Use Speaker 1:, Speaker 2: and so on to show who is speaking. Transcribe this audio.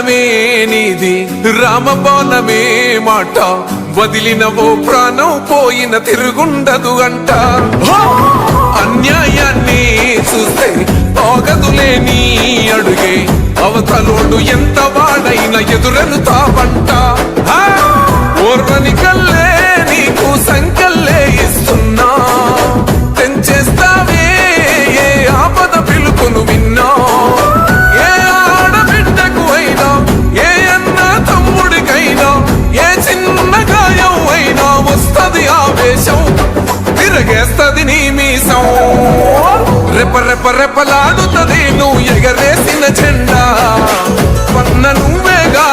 Speaker 1: ప్రాణమే నీది రామబాణమే మాట వదిలినవో ప్రాణం పోయిన తిరుగుండదు అంట అన్యాయాన్ని చూస్తే ఆగదులే నీ అడుగే అవతలోడు ఎంత వాడైనా ఎదురెలుతావంట ఓర్వని కల్లే నీకు సంకల్లే ఇస్తున్నా తెంచేస్తావే ఏ ఆపద పిలుపును విన్నా ఏ ఆడబిడ్డకు అయినా ఏ అన్న తమ్ముడికైనా ఏ చిన్న గాయం అయినా వస్తది ఆవేశం తిరగేస్తది నీ మీసం రెప రెప రెపలాడుతది నువ్వు ఎగరేసిన జెండా పన్న నువ్వేగా